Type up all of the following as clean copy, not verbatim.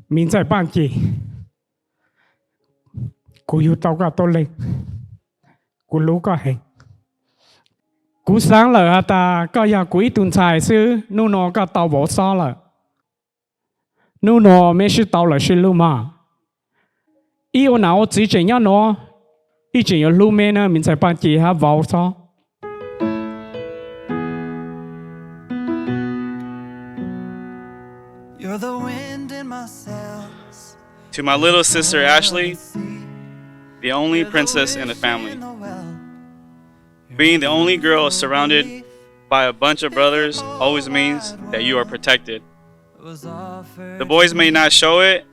明在半夜，佢要到個多力，佢攞個係，佢生了啊！但個要佢頓菜是，นู่น個到冇少了，นู่น沒是到了是路嘛？伊我嗱我之前要喏，以前有路咩呢？明在半夜還冇少。To my little sister Ashley, the only princess in the family. Being the only girl surrounded by a bunch of brothers always means that you are protected. The boys may not show it,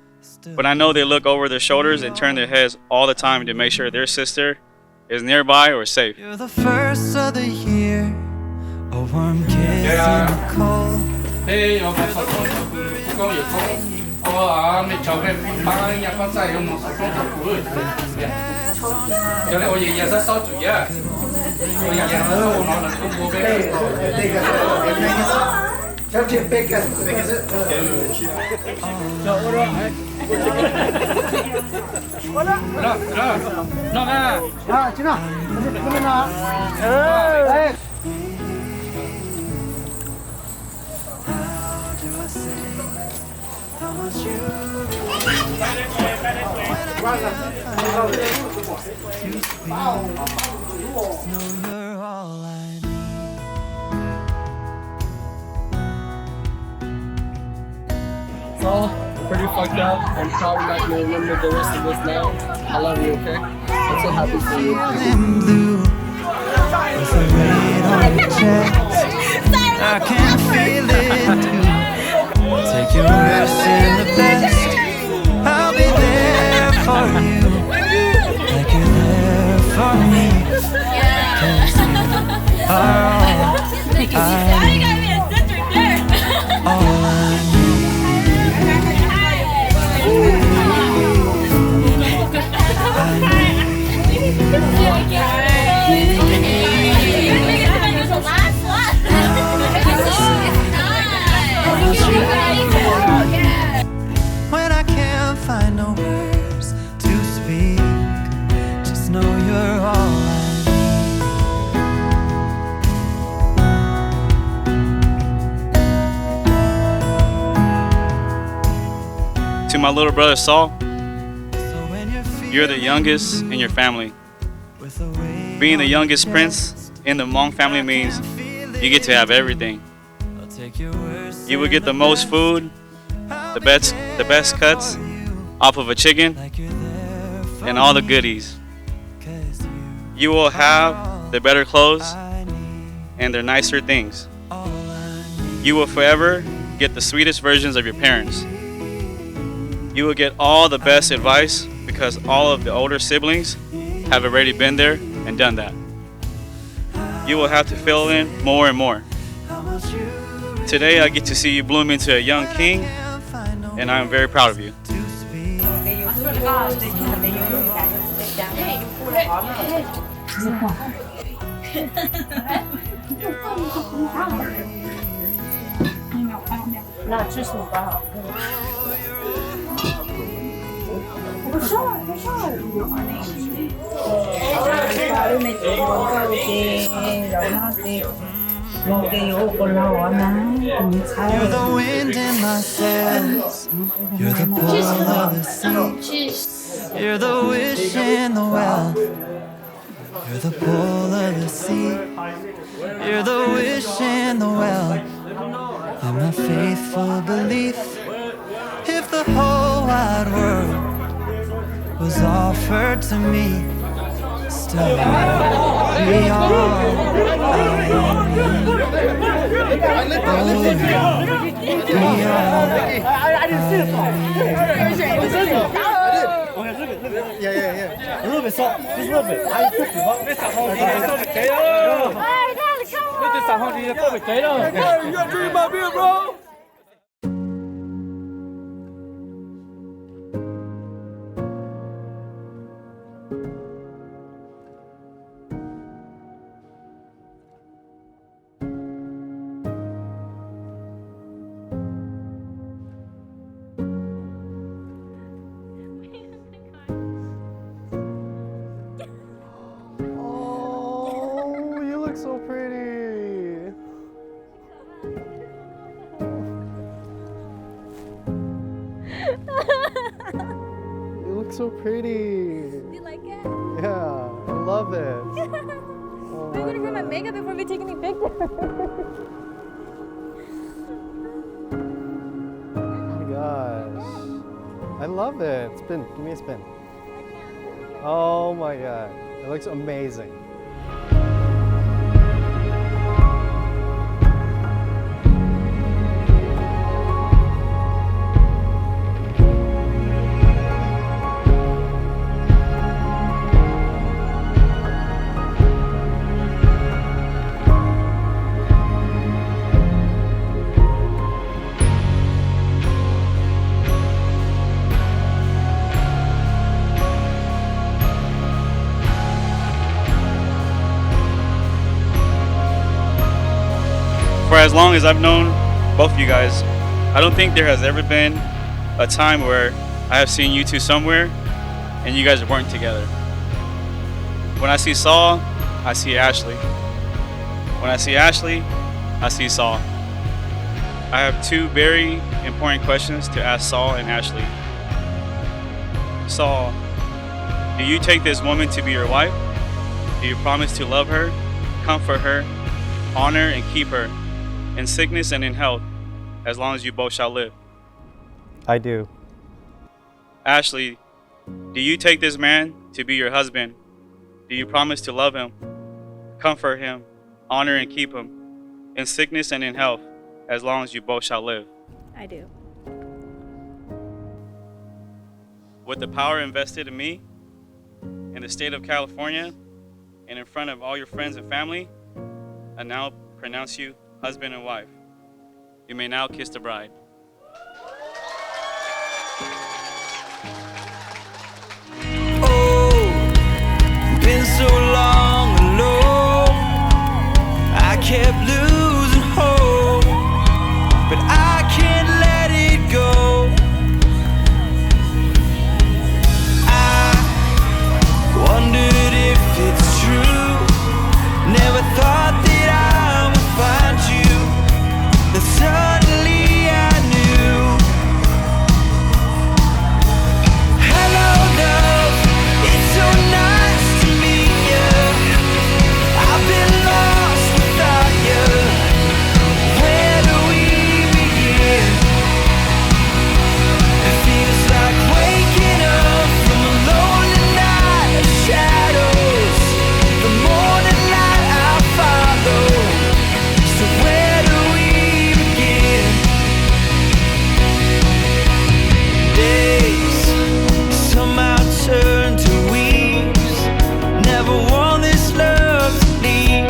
but I know they look over their shoulders and turn their heads all the time to make sure their sister is nearby or safe. You're the first of the year, a warm kiss in the cold. So, pretty fucked up. I'm probably not gonna remember the rest of this now. I love you, okay? I'm so happy for you. In blue, with a weight on your chest. I can feel it too. Take your worst and the best. I'll be there for you, like you're there for me. 'Cause you are all I need. All I need. When I can't find no words to speak, just know you're all I need. To my little brother Saul, you're the youngest in your family. Being the youngest prince in the Hmong family means you get to have everything. You will get the most food, the best cuts off of a chicken, and all the goodies. You will have the better clothes and the nicer things. You will forever get the sweetest versions of your parents. You will get all the best advice because all of the older siblings have already been there and done that. You will have to fill in more and more. Today I get to see you bloom into a young king, and I am very proud of you. You're the wind in my sails. You're the pull of the sea. You're the wish in the well. You're the pull of the sea. You're the wish in the well. And my faithful belief. If the whole wide world was offered to me, still be all A little bit salt, just a little bit. You gotta drink my beer, bro. look so pretty. You like it? Yeah, I love it. Oh I'm gonna grab my makeup before we take any pictures. Oh my gosh. I love it. Spin. Give me a spin. Oh my god. It looks amazing. For as long as I've known both of you guys, I don't think there has ever been a time where I have seen you two somewhere and you guys weren't together. When I see Saul, I see Ashley. When I see Ashley, I see Saul. I have two very important questions to ask Saul and Ashley. Saul, do you take this woman to be your wife? Do you promise to love her, comfort her, honor and keep her in sickness and in health, as long as you both shall live? I do. Ashley, do you take this man to be your husband? Do you promise to love him, comfort him, honor and keep him in sickness and in health, as long as you both shall live? I do. With the power invested in me, in the state of California, and in front of all your friends and family, I now pronounce you husband and wife. You may now kiss the bride. Oh, been so long alone. I kept losing hope, but I can't let it go. I wondered if it's true. Never thought that I would find you. Then suddenly I knew. Hello, love. It's so nice to meet you. I've been lost without you. Where do we begin? It feels like waking up from a lonely night of shadows. The morning light I follow. So where do we begin? Days somehow turn to weeks. Never want this love to leave.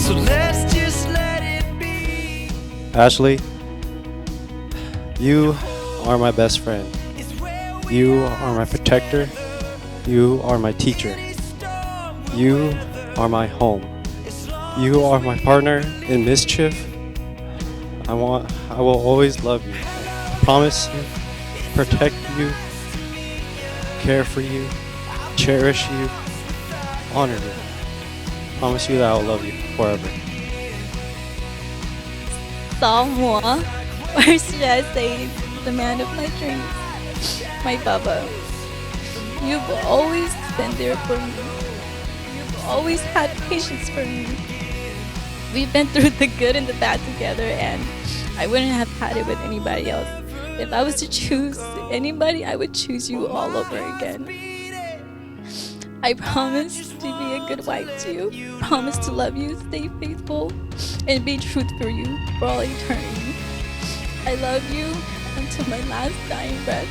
So let's just let it be. Ashley, you are my best friend. It's where we You are my protector. You are my teacher. You are my home. You are my partner in mischief. I will always love you. I promise you, protect you, care for you, cherish you, honor you. Promise you that I will love you forever. Saul, or should I say, the man of my dreams, my Baba. You've always been there for me. You've always had patience for me. We've been through the good and the bad together, and I wouldn't have had it with anybody else. If I was to choose anybody, I would choose you all over again. I promise to be a good wife to you. Promise to love you, stay faithful, and be truth for you for all eternity. I love you until my last dying breath.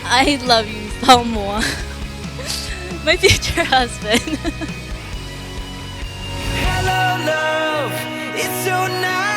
I love you so more. My future husband. Hello, love. It's so nice.